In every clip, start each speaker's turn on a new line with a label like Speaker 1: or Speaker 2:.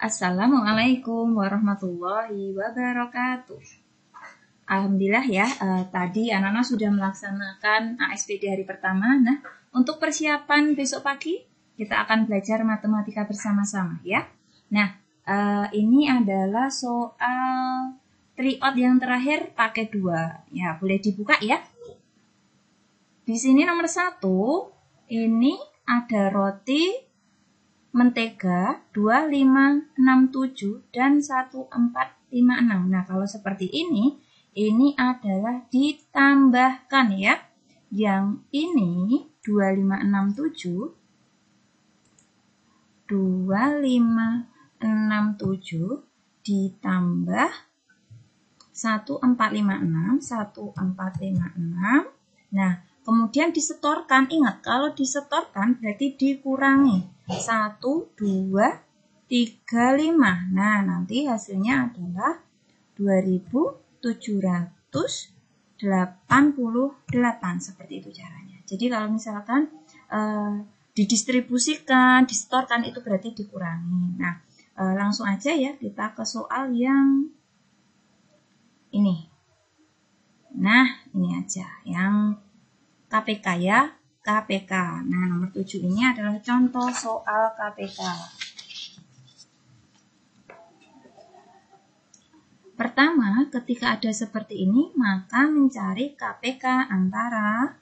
Speaker 1: Assalamualaikum warahmatullahi wabarakatuh. Alhamdulillah ya, tadi anak-anak sudah melaksanakan ASPD hari pertama. Nah, untuk persiapan besok pagi, kita akan belajar matematika bersama-sama ya. Nah, ini adalah soal tryout yang terakhir pakai 2. Ya, boleh dibuka ya. Di sini nomor 1, ini ada roti, mentega, 2567 dan 1456. Nah, kalau seperti ini adalah ditambahkan ya. Yang ini 2567 ditambah 1456. Nah, kemudian disetorkan. Ingat, kalau disetorkan berarti dikurangi 1, 2, 3, 5. Nah, nanti hasilnya adalah 2788. Seperti itu caranya. Jadi kalau misalkan didistribusikan, disetorkan, itu berarti dikurangi. Nah, langsung aja ya kita ke soal yang ini. Nah, ini aja yang KPK ya, KPK. Nah, nomor 7 ini adalah contoh soal KPK. Pertama, ketika ada seperti ini, maka mencari KPK antara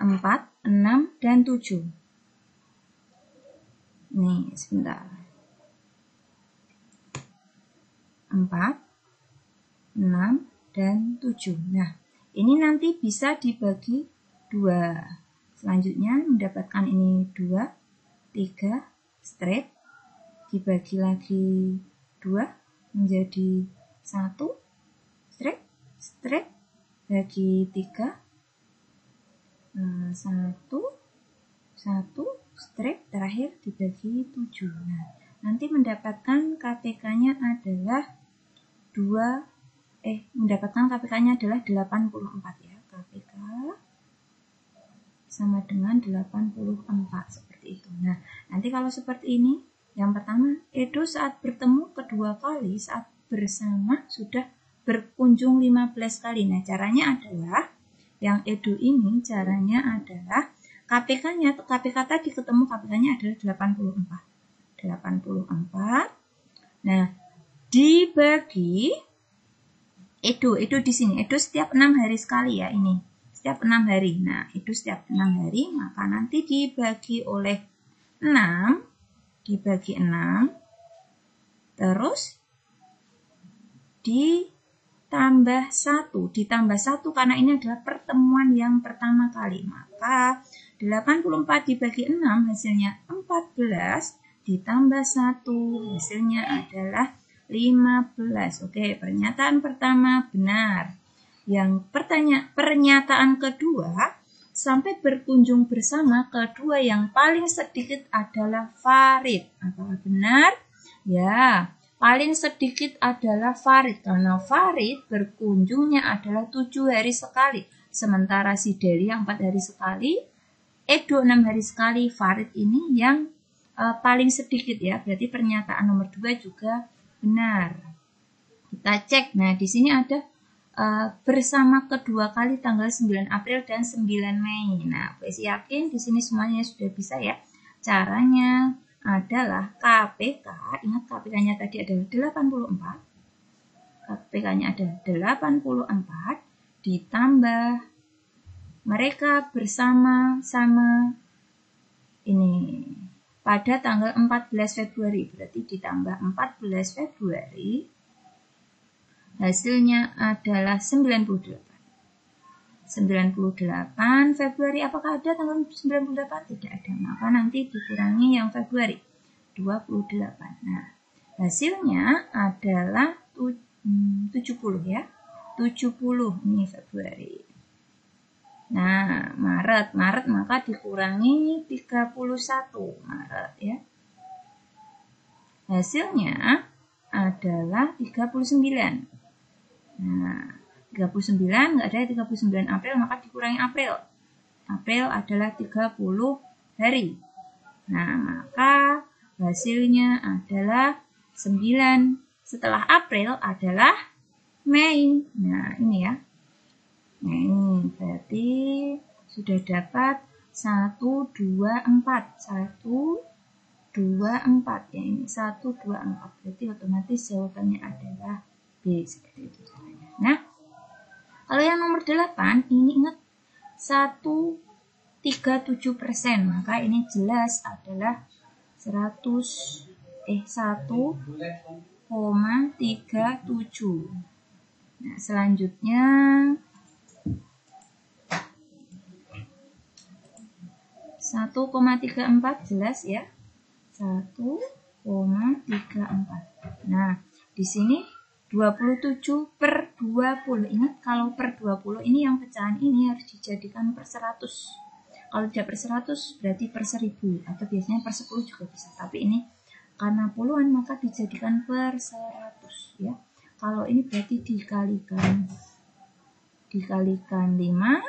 Speaker 1: 4, 6, dan 7. Nih, sebentar. 4, 6, dan 7. Nah, ini nanti bisa dibagi 2. Selanjutnya mendapatkan ini 2, 3, straight. Dibagi lagi 2 menjadi 1, straight, straight. Bagi 3, 1, 1, straight. Terakhir dibagi 7. Nah, nanti mendapatkan KPK-nya adalah mendapatkan KPK-nya adalah 84 ya. KPK sama dengan 84 seperti itu. Nah, nanti kalau seperti ini, yang pertama, Edo saat bertemu kedua kali saat bersama sudah berkunjung 15 kali. Nah, caranya adalah yang Edo ini caranya adalah KPK tadi ketemu KPK-nya adalah 84. 84. Nah, dibagi Edo di sini. Edo setiap 6 hari sekali ya ini. Setiap 6 hari. Nah, Edo setiap 6 hari, maka nanti dibagi oleh 6. Dibagi 6. Terus ditambah 1. Ditambah 1 karena ini adalah pertemuan yang pertama kali. Maka 84 dibagi 6 hasilnya 14. Ditambah 1 hasilnya adalah 15. Oke, pernyataan pertama benar. Yang pernyataan kedua, sampai berkunjung bersama kedua yang paling sedikit adalah Farid. Apakah benar? Ya, paling sedikit adalah Farid. Karena Farid berkunjungnya adalah 7 hari sekali. Sementara si Delia 4 hari sekali, Edo 6 hari sekali. Farid ini yang paling sedikit ya. Berarti pernyataan nomor 2 juga benar. Kita cek. Nah, di sini ada bersama kedua kali tanggal 9 April dan 9 Mei. Nah, saya yakin di sini semuanya sudah bisa ya. Caranya adalah KPK. Ingat KPK-nya tadi adalah 84. KPK-nya ada 84 ditambah mereka bersama-sama ini pada tanggal 14 Februari, berarti ditambah 14 Februari, hasilnya adalah 98. 98 Februari, apakah ada tanggal 98? Tidak ada, maka nanti dikurangi yang Februari, 28. Nah, hasilnya adalah 70 ya, 70 ini Februari. Nah, Maret maka dikurangi 31 Maret ya. Hasilnya adalah 39. Nah, 39 nggak ada 39 April, maka dikurangi April. April adalah 30 hari. Nah, maka hasilnya adalah 9. Setelah April adalah Mei. Nah, ini ya. Mei berarti sudah dapat 1, 2, 4. 1, 2, 4 ya, ini 1, 2, 4. Berarti otomatis jawabannya adalah B. Seperti itu caranya. Nah, kalau yang nomor 8 ini ingat 1,37%, maka ini jelas adalah 1,37. Nah, selanjutnya 1,34 jelas ya. 1,34. Nah, di sini 27/20. Ingat kalau per 20 ini yang pecahan ini harus dijadikan per 100. Kalau tidak per 100 berarti per 1000 atau biasanya per 10 juga bisa. Tapi ini karena puluhan maka dijadikan per 100 ya. Kalau ini berarti dikalikan 5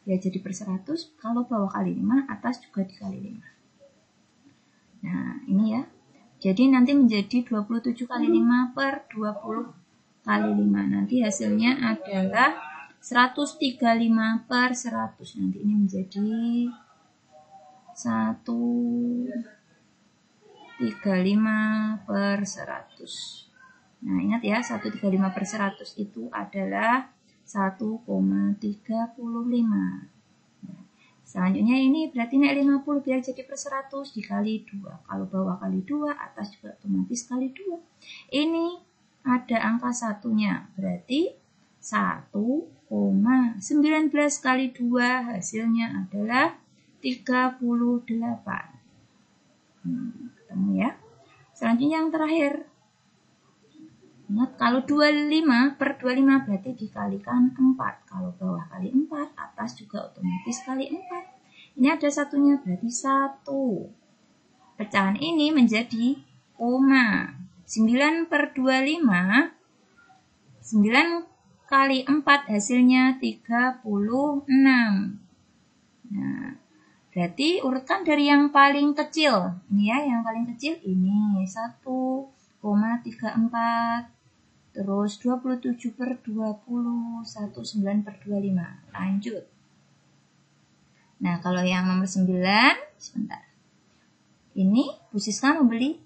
Speaker 1: ya jadi per 100. Kalau bawah kali 5, atas juga dikali 5. Nah, ini ya. Jadi nanti menjadi 27 kali 5 per 20 kali 5. Nanti hasilnya adalah 135 per 100. Nanti ini menjadi 135 per 100. Nah, ingat ya, 135 per 100 itu adalah 1,35. Selanjutnya ini berarti naik 50 biar jadi per 100 dikali 2. Kalau bawah kali 2, atas juga otomatis kali 2. Ini ada angka satunya, berarti 1,19 kali 2 hasilnya adalah 38. Ketemu ya. Selanjutnya yang terakhir. Ingat kalau 25 per 25 berarti dikalikan 4. Kalau bawah kali 4, atas juga otomatis kali 4. Ini ada satunya berarti 1. Pecahan ini menjadi koma. 9 per 25. 9 kali 4 hasilnya 36. Nah, berarti urutkan dari yang paling kecil. Ini ya, yang paling kecil ini 1,34. Terus 27 per 20, 19 per 25. Lanjut. Nah, kalau yang nomor 9, sebentar. Ini Bu Siska membeli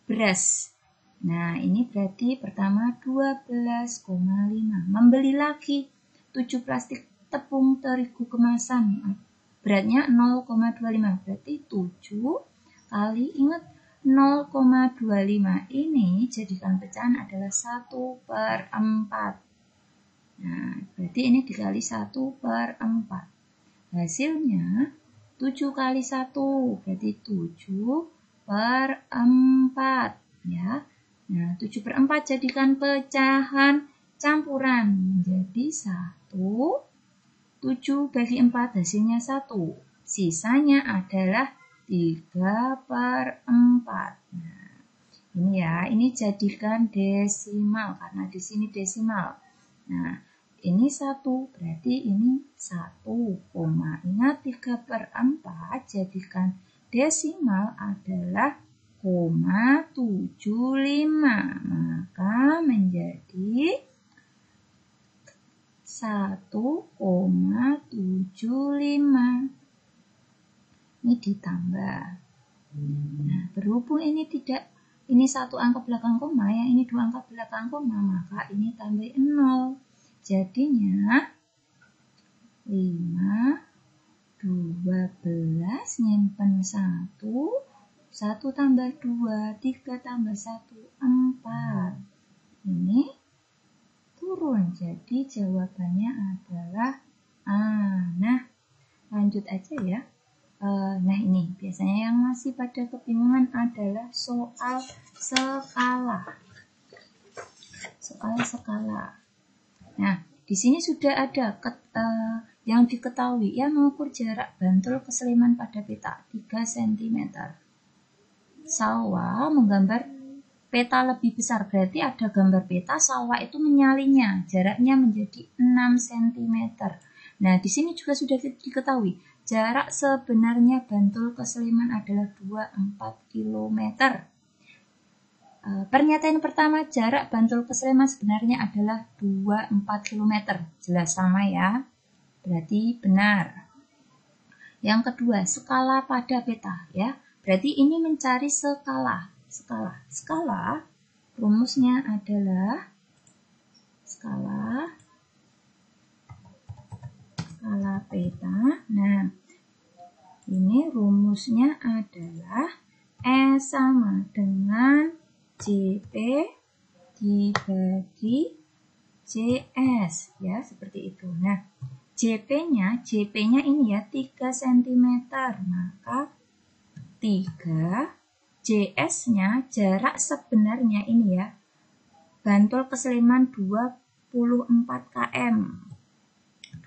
Speaker 1: beras. Nah, ini berarti pertama 12,5. Membeli lagi 7 plastik tepung terigu kemasan. Beratnya 0,25. Berarti 7 kali, ingat 0,25 ini jadikan pecahan adalah 1/4. Nah, berarti ini dikali 1/4. Hasilnya 7 kali 1, berarti 7/4 ya. Nah, 7/4 jadikan pecahan campuran menjadi 1. 7 bagi 4 hasilnya 1. Sisanya adalah 3/4. Nah, ini ya, ini jadikan desimal karena di sini desimal. Nah, ini 1, berarti ini 1, ingat 3/4 jadikan desimal adalah 0,75. Maka menjadi 1,75. Ini ditambah. Nah, berhubung ini tidak, ini satu angka belakang koma, yang ini dua angka belakang koma, maka ini tambah 0. Jadinya 5, 12, nyimpen 1, 1 tambah 2, 3 tambah 1, 4. Ini turun, jadi jawabannya adalah A. Nah, lanjut aja ya. Nah, ini biasanya yang masih pada kebingungan adalah soal skala. Soal skala. Nah, di sini sudah ada yang diketahui yang mengukur jarak Bantul ke Sleman pada peta 3 cm. Sawah menggambar peta lebih besar, berarti ada gambar peta, sawah itu menyalinya, jaraknya menjadi 6 cm. Nah, di sini juga sudah diketahui jarak sebenarnya Bantul ke Sleman adalah 24 km. Pernyataan pertama, jarak Bantul ke Sleman sebenarnya adalah 24 km. Jelas sama ya? Berarti benar. Yang kedua, skala pada peta ya. Berarti ini mencari skala. Skala rumusnya adalah skala peta. Nah, ini rumusnya adalah E sama dengan JP dibagi JS ya, seperti itu. Nah, JP-nya ini ya 3 cm, maka 3 JS-nya jarak sebenarnya ini ya, Bantul ke Sleman 24 km.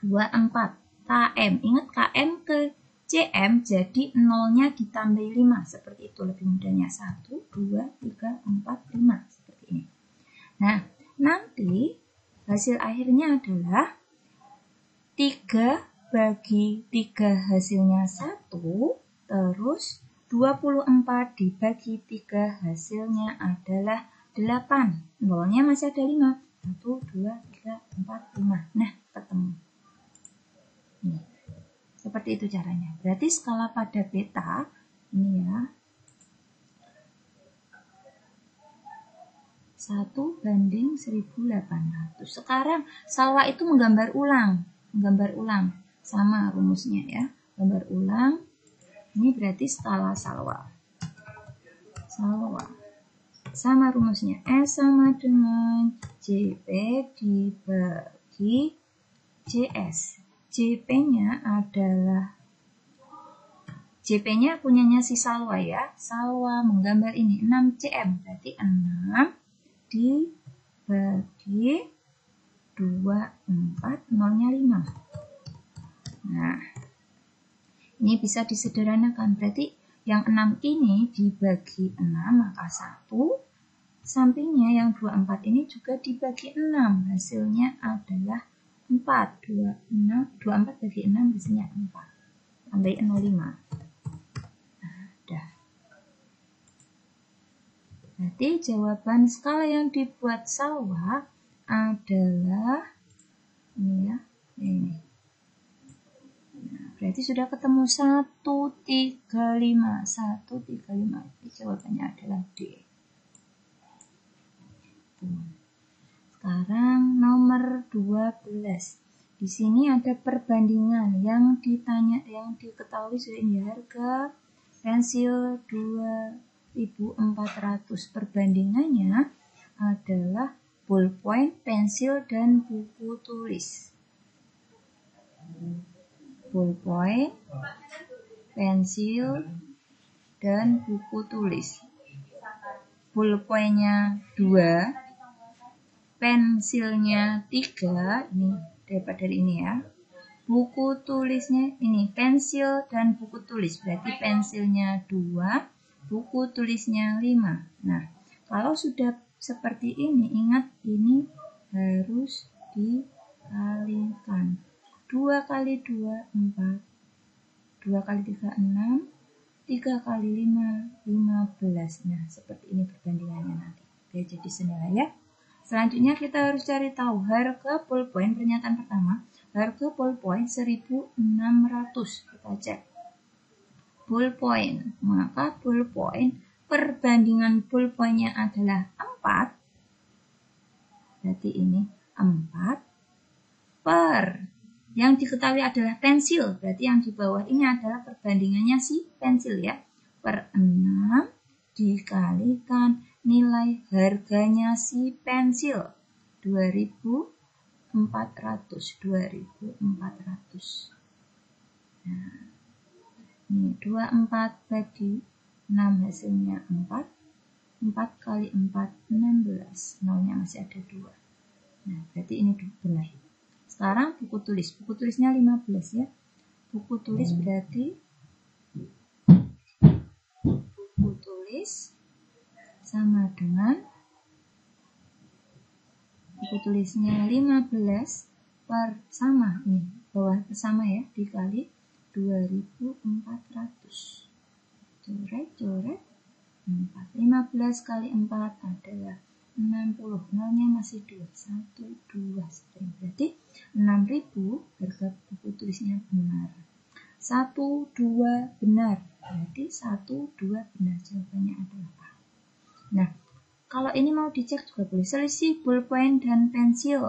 Speaker 1: 24 km. Ingat km ke cm, jadi nolnya ditambah 5. Seperti itu lebih mudahnya. 1, 2, 3, 4, 5. Seperti ini. Nah, nanti hasil akhirnya adalah 3 bagi 3 hasilnya 1, terus 24 dibagi 3 hasilnya adalah 8. Nolnya masih ada 5. 1, 2, 3, 4, 5. Nah, ketemu. Nih. Seperti itu caranya. Berarti skala pada peta ini ya 1:1800. Sekarang Salwa itu menggambar ulang. Sama rumusnya ya. Gambar ulang. Ini berarti skala Salwa. Sama rumusnya. E sama dengan JP dibagi JS. JP-nya punyanya si Salwa ya. Salwa menggambar ini 6 cm. Berarti 6 dibagi 24, nolnya 5. Nah, ini bisa disederhanakan. Berarti yang 6 ini dibagi 6, maka 1. Sampingnya yang 24 ini juga dibagi 6. Hasilnya adalah 4. 24 bagi 6 hasilnya 4. Tambahin 05. Nah, udah. Berarti jawaban skala yang dibuat Salwa adalah ini ya. Ini. Nah, berarti sudah ketemu 135. 135. Jadi jawabannya adalah D. Sekarang nomor 12. Di sini ada perbandingan yang diketahui sudah ini, harga pensil 2.400. Perbandingannya adalah ballpoint, pensil, dan buku tulis. Ballpoint, pensil, dan buku tulis. Ballpointnya 2, pensilnya 3, ini dapat dari ini ya. Buku tulisnya ini pensil dan buku tulis, berarti pensilnya 2, buku tulisnya 5. Nah, kalau sudah seperti ini, ingat ini harus dikalikan. 2 kali 2, 4. 2 kali 3, 6. 3 kali 5, 15. Nah, seperti ini perbandingannya nanti. Oke, jadi senilai ya. Selanjutnya kita harus cari tahu harga ballpoint. Pernyataan pertama, harga ballpoint 1.600. Kita cek ballpoint, maka ballpoint perbandingan ballpointnya adalah 4. Berarti ini 4 per yang diketahui adalah pensil. Berarti yang di bawah ini adalah perbandingannya si pensil ya. Per 6 dikalikan nilai harganya si pensil 2.400. Nah, ini 24 bagi 6 hasilnya 4. 4 kali 4, 16. Nolnya masih ada 2. Nah, berarti ini benar. Sekarang buku tulis. Buku tulisnya 15 ya. Buku tulis berarti buku tulis sama dengan buku tulisnya 15 per sama ini bawah sama ya, dikali 2400. Coret 4. 15 kali 4 adalah 60. Nolnya masih 2. 1, 2. Berarti 6.000 harga buku tulisnya benar. 1, 2 benar. Berarti 1, 2 benar. Jawabannya adalah A. Nah, kalau ini mau dicek juga boleh. Selisih ballpoint dan pensil.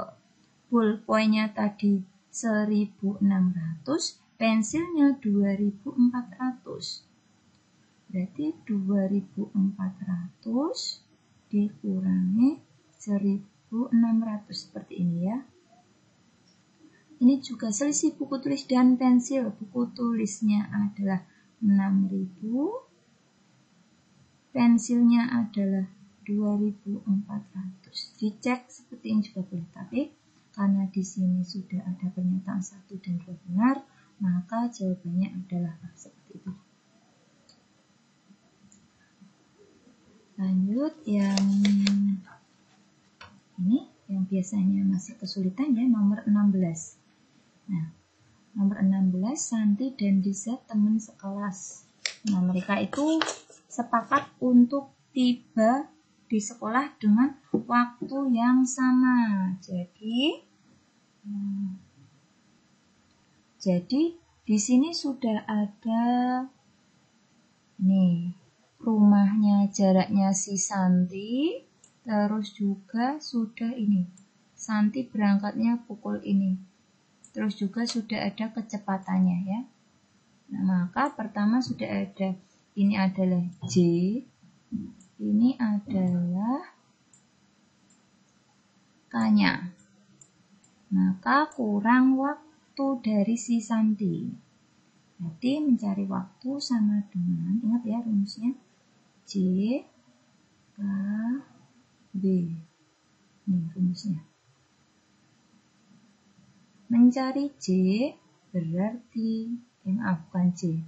Speaker 1: Ballpointnya tadi 1.600, pensilnya 2.400. Berarti 2.400 dikurangi 1.600 seperti ini ya. Ini juga selisih buku tulis dan pensil. Buku tulisnya adalah 6.000, pensilnya adalah 2.400. Dicek seperti ini juga boleh, tapi karena di sini sudah ada pernyataan 1 dan 2 benar, maka jawabannya adalah A, seperti itu. Lanjut yang ini, yang biasanya masih kesulitan ya, nomor 16. Nah, nomor 16, Santi dan Diza teman sekelas. Nah, mereka itu sepakat untuk tiba di sekolah dengan waktu yang sama. Jadi di sini sudah ada nih rumahnya, jaraknya si Santi, terus juga sudah ini Santi berangkatnya pukul ini, terus juga sudah ada kecepatannya ya. Nah, maka pertama sudah ada, ini adalah J, ini adalah K-nya. Maka kurang waktu dari si Santi. Berarti mencari waktu sama dengan, ingat ya rumusnya, J, K, B. Ini rumusnya. Mencari J berarti, bukan J.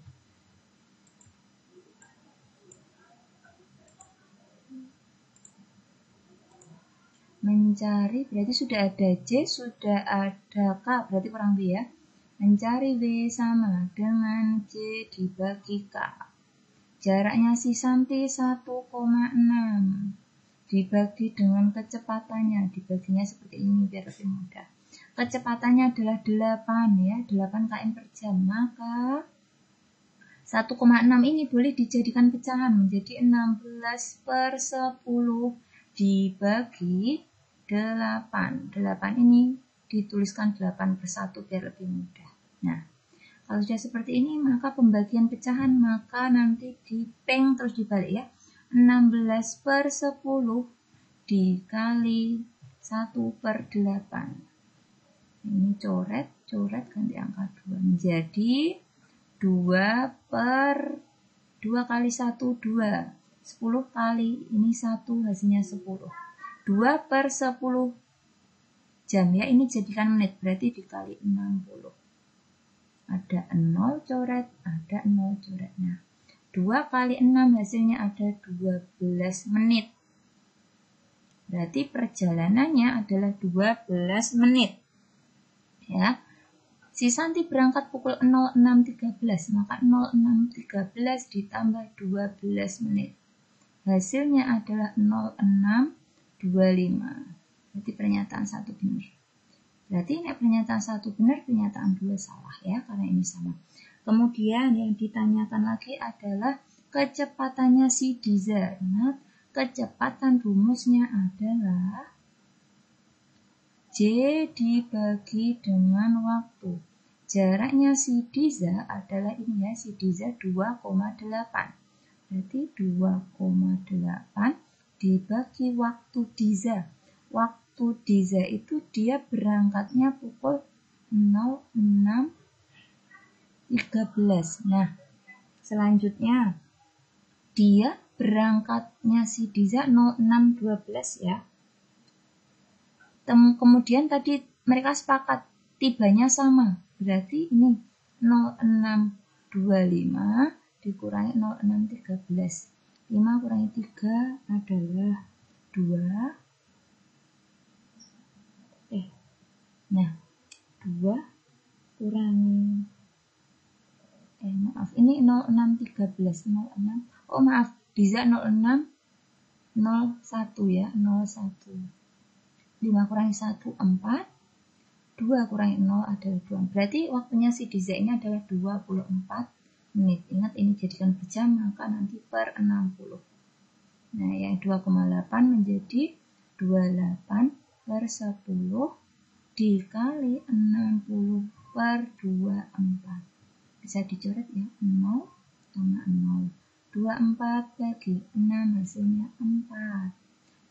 Speaker 1: Mencari berarti sudah ada J, sudah ada K, berarti kurang B ya. Mencari W sama dengan J dibagi K. Jaraknya si Santi 1,6. Dibagi dengan kecepatannya. Dibaginya seperti ini biar lebih mudah. Kecepatannya adalah 8 ya, 8 km per jam. Maka 1,6 ini boleh dijadikan pecahan menjadi 16/10 dibagi 8. 8 ini dituliskan 8/1 biar lebih mudah. Nah, kalau sudah seperti ini, maka pembagian pecahan, maka nanti dipeng terus dibalik ya. 16/10 dikali 1/8. Ini coret ganti angka 2. Menjadi 2 kali 1, 2. 10 kali ini 1, hasilnya 10. 2/10 jam ya, ini jadikan menit, berarti dikali 60. Ada 0 coret, ada 0 coret. Nah, 2 kali 6 hasilnya ada 12 menit. Berarti perjalanannya adalah 12 menit. Ya. Si Santi berangkat pukul 06.13, maka 06.13 ditambah 12 menit. Hasilnya adalah 06.25. Berarti pernyataan 1 benar. Berarti ini pernyataan 1 benar, pernyataan 2 salah ya, karena ini sama. Kemudian yang ditanyakan lagi adalah kecepatannya si Diza. Ingat, kecepatan rumusnya adalah J dibagi dengan waktu. Jaraknya si Diza adalah ini ya, si Diza 2,8. Berarti 2,8 dibagi waktu Diza. Waktu Diza itu dia berangkatnya pukul 06.13. Nah, selanjutnya dia berangkatnya si Diza 06.12 ya. Kemudian tadi mereka sepakat tibanya sama. Berarti ini 06.25 dikurangi 06.13. 5 kurangi 3 adalah 2. Nah, 2 kurangi Maaf, ini 0613, 06. Oh maaf, Diza 0601 ya, 01. 5 kurangi 1, 4. 2 kurangi 0 adalah 2. Berarti waktunya si Diza ini adalah 24 menit. Ingat ini jadikan per jam, maka nanti per 60. Nah, yang 2,8 menjadi 28 per 10 dikali 60 per 24. Bisa dicoret ya, 0, 0. 24 bagi 6 hasilnya 4.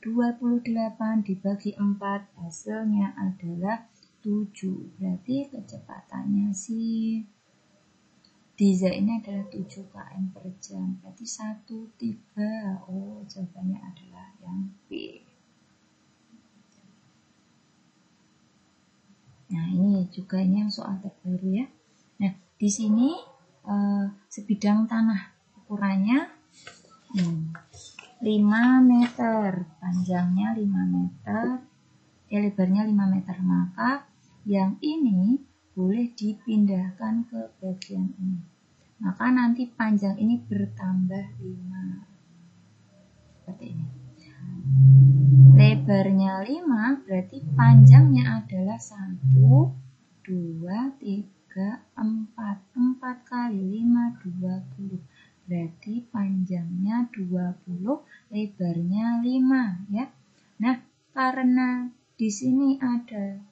Speaker 1: 28 dibagi 4 hasilnya adalah 7. Berarti kecepatannya si Diza ini adalah 7 km per jam. Berarti 13. Oh, jawabannya adalah yang B. Nah, ini juga ini yang soal terbaru ya. Nah, di sini sebidang tanah ukurannya 5 meter, panjangnya 5 meter, lebarnya 5 meter. Maka yang ini boleh dipindahkan ke bagian ini. Maka nanti panjang ini bertambah 5. Seperti ini. Lebarnya 5, berarti panjangnya adalah 1, 2, 3, 4. 4 kali 5, 20. Berarti panjangnya 20, lebarnya 5 ya. Nah, karena di sini ada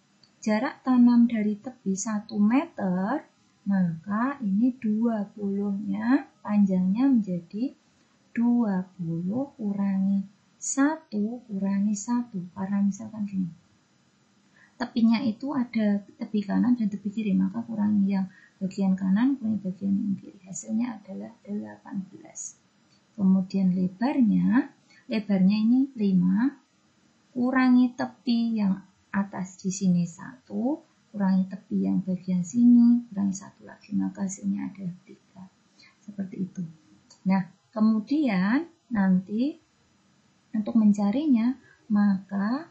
Speaker 1: jarak tanam dari tepi 1 meter, maka ini 20-nya panjangnya menjadi 20 kurangi 1 kurangi 1. Karena misalkan gini, tepinya itu ada tepi kanan dan tepi kiri, maka kurangi yang bagian kanan, kurangi bagian yang kiri. Hasilnya adalah 18. Kemudian lebarnya ini 5, kurangi tepi yang atas di sini 1, kurangi tepi yang bagian sini, kurangi 1 lagi, maka hasilnya adalah 3. Seperti itu. Nah, kemudian nanti untuk mencarinya, maka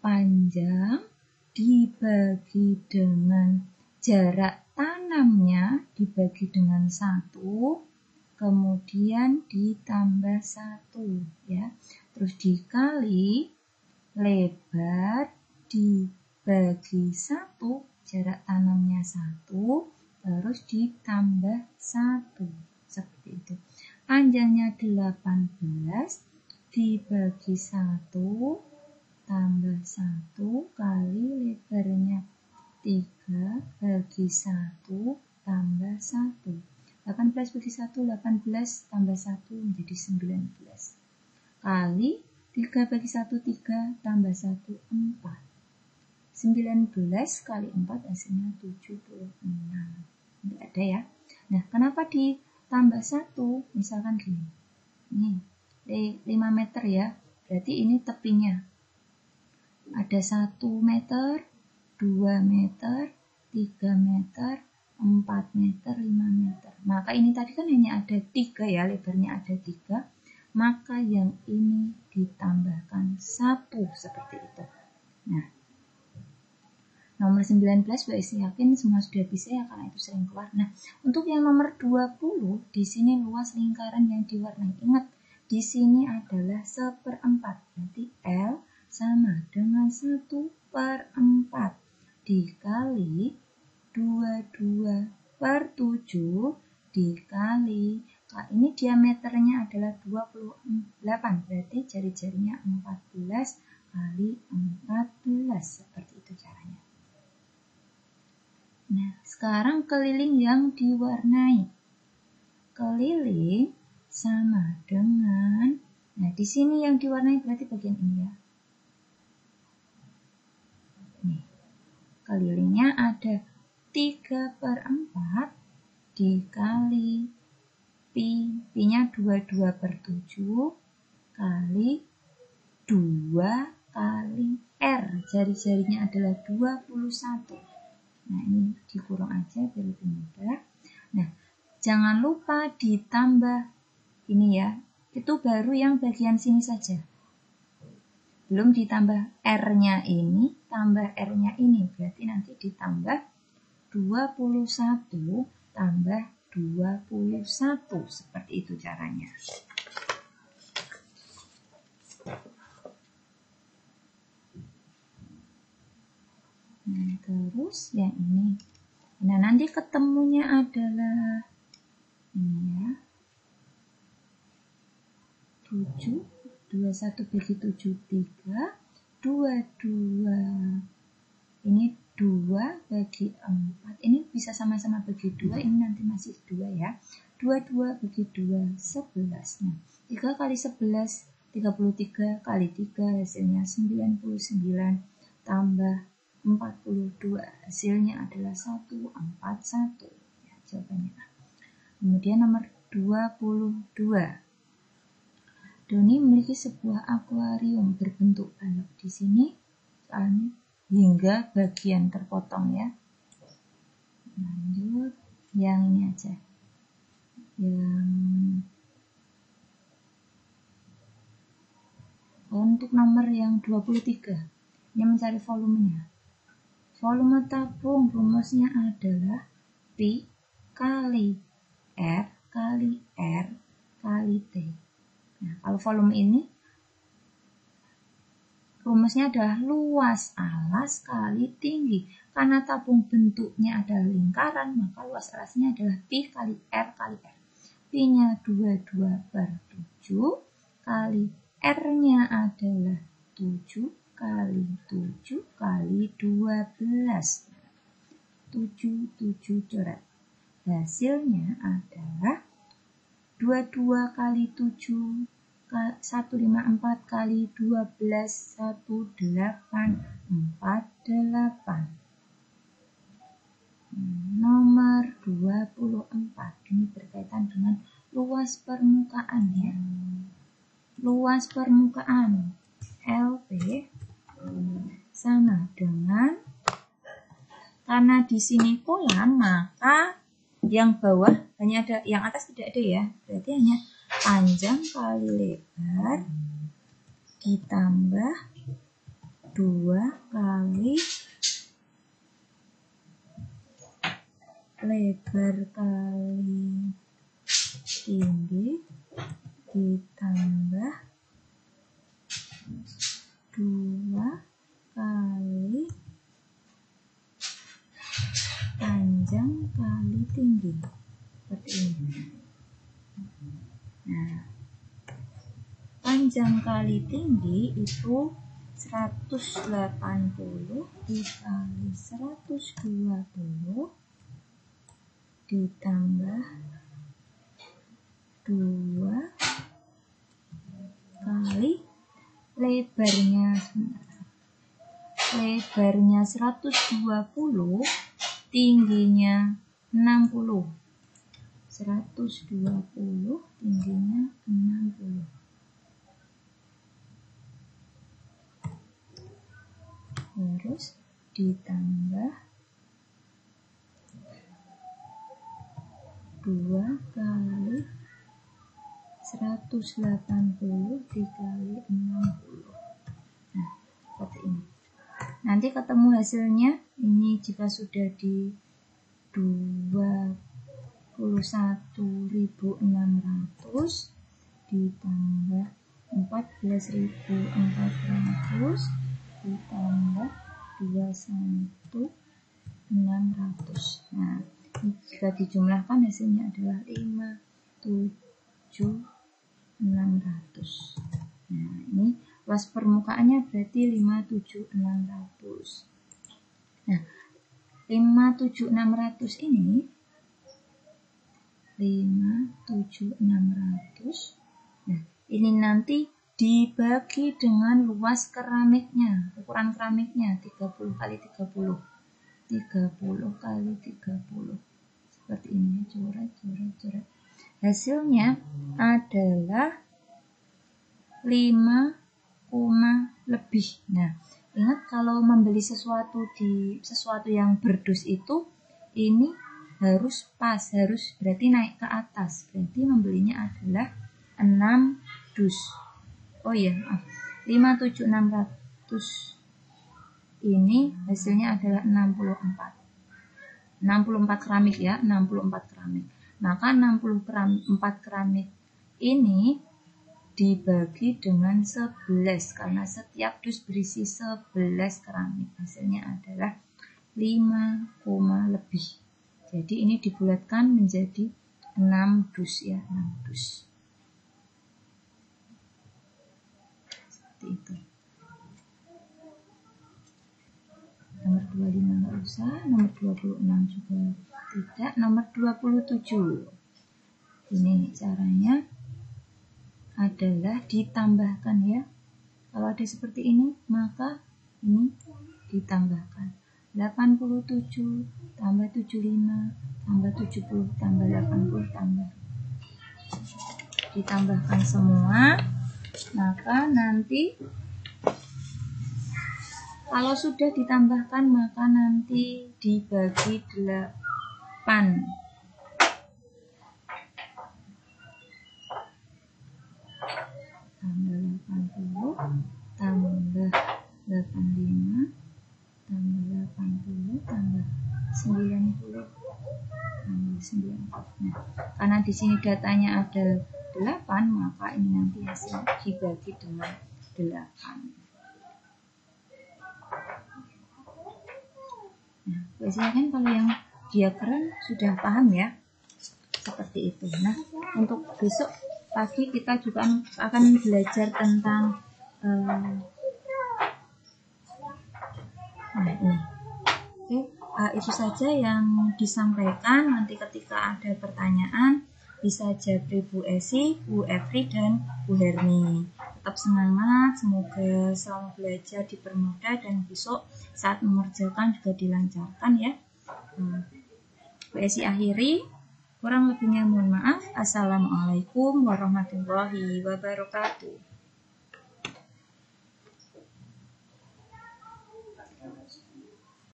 Speaker 1: panjang dibagi dengan jarak tanamnya dibagi dengan 1, kemudian ditambah 1 ya. Terus dikali lebar dibagi 1, jarak tanamnya 1, terus ditambah 1. Seperti itu. Panjangnya 18 dibagi 1 tambah 1 kali lebarnya 3 bagi 1 tambah 1. 18 bagi 1, 18 tambah 1 menjadi 19. Kali 3 bagi 1, 3 tambah 1, 4. 19 kali 4 hasilnya 76. Ini ada ya. Nah, kenapa ditambah 1? Misalkan gini. Ini 5 meter ya. Berarti ini tepinya. Ada 1 meter, 2 meter, 3 meter, 4 meter, 5 meter. Maka ini tadi kan hanya ada 3 ya, lebarnya ada 3. Maka yang ini ditambahkan 1 seperti itu. Nah, nomor 19 Bu Esi yakin semua sudah bisa ya, karena itu sering keluar. Nah, untuk yang nomor 20, di sini luas lingkaran yang diwarnai. Ingat, di sini adalah 1/4. Berarti L sama dengan 1/4 dikali 22/7 dikali, ini diameternya adalah 28, berarti jari-jarinya 14 kali 14, seperti itu caranya. Nah, sekarang keliling yang diwarnai. Keliling sama dengan, nah di sini yang diwarnai berarti bagian ini ya. Nih, kelilingnya ada 3/4 dikali pi-nya 22/7 kali 2 kali R, jari-jarinya adalah 21. Nah, ini dikurung aja biar lebih mudah. Nah, jangan lupa ditambah ini ya, itu baru yang bagian sini saja. Belum ditambah R-nya ini, tambah R-nya ini, berarti nanti ditambah 21 tambah 21. Seperti itu caranya. Nah, terus yang ini. Nah, nanti ketemunya adalah ini ya. 7, 21 bagi 7, 3, 22. Ini 2 bagi 4. Ini bisa sama-sama bagi 2, ini nanti masih 2 ya. 22 bagi 2, 11. Nah, 3 kali 11, 33 kali 3, hasilnya 99 tambah 42. Hasilnya adalah 141. Ya, jawabannya. Kemudian nomor 22. Doni memiliki sebuah akuarium berbentuk balok. Di sini soalnya hingga bagian terpotong ya. Lanjut yang ini aja. Untuk nomor yang 23, ini mencari volumenya. Volume tabung rumusnya adalah Pi kali R kali R kali T. Nah, kalau volume ini rumusnya adalah luas alas kali tinggi. Karena tabung bentuknya adalah lingkaran, maka luas alasnya adalah Pi kali R kali R. Pi-nya 22/7 kali R-nya adalah 7 kali 7 kali 12. 7 coret. Hasilnya adalah 22 kali 7, 154 kali 12, 1848. Nomor 24, ini berkaitan dengan luas permukaan ya. Luas permukaan LP sama dengan, karena di sini kolam, maka yang bawah hanya ada, yang atas tidak ada ya. Berarti hanya panjang kali lebar ditambah 2 kali lebar kali tinggi ditambah 2 kali panjang kali tinggi. Seperti ini. Nah, panjang kali tinggi itu 180 dikali 120 ditambah 2 kali lebarnya 120, tingginya 60. 120 tingginya 60. Terus ditambah 2 kali 180 dikali 60. Nah, seperti ini. Nanti ketemu hasilnya, ini jika sudah di 21.600 ditambah 14.400 ditambah 21.600. Nah, jika dijumlahkan hasilnya adalah 57.600. Nah, ini luas permukaannya berarti 57.600. Nah, 57.600 ini 57.600. Nah, ini nanti dibagi dengan luas keramiknya, ukuran keramiknya 30 kali 30. 30 kali 30. Seperti ini, coret. Hasilnya adalah 5, lebih. Nah, ingat kalau membeli sesuatu yang berdus itu, ini harus pas, harus berarti naik ke atas. Berarti membelinya adalah 6 dus. Oh iya, 57.600 ini hasilnya adalah 64. 64 keramik ya, 64 keramik. Maka 64 keramik ini dibagi dengan 11 karena setiap dus berisi 11 keramik. Hasilnya adalah 5, lebih. Jadi ini dibulatkan menjadi 6 dus ya, 6 dus. Seperti itu. Nomor 25 nggak usah, nomor 26 juga tidak, nomor 27. Ini caranya adalah ditambahkan ya. Kalau ada seperti ini, maka ini ditambahkan. 87 tambah 75 tambah 70 tambah 80 tambah. Ditambahkan semua, maka nanti kalau sudah ditambahkan maka nanti dibagi 8. Tambah 80 tambah 85 tambah 80 tambah 90 tambah 90. Nah, karena di sini datanya ada 8, maka ini nanti hasil dibagi dengan 8. Nah, biasanya kan kalau yang diagram sudah paham ya, seperti itu. Nah, untuk besok pagi kita juga akan belajar tentang nah ini. Oke, itu saja yang disampaikan. Nanti ketika ada pertanyaan bisa japri Bu Esi, Bu Efri, dan Bu Herni. Tetap semangat, semoga selalu belajar dipermudah dan besok saat mengerjakan juga dilancarkan ya. Bu Esi akhiri, kurang lebihnya mohon maaf. Assalamualaikum warahmatullahi wabarakatuh.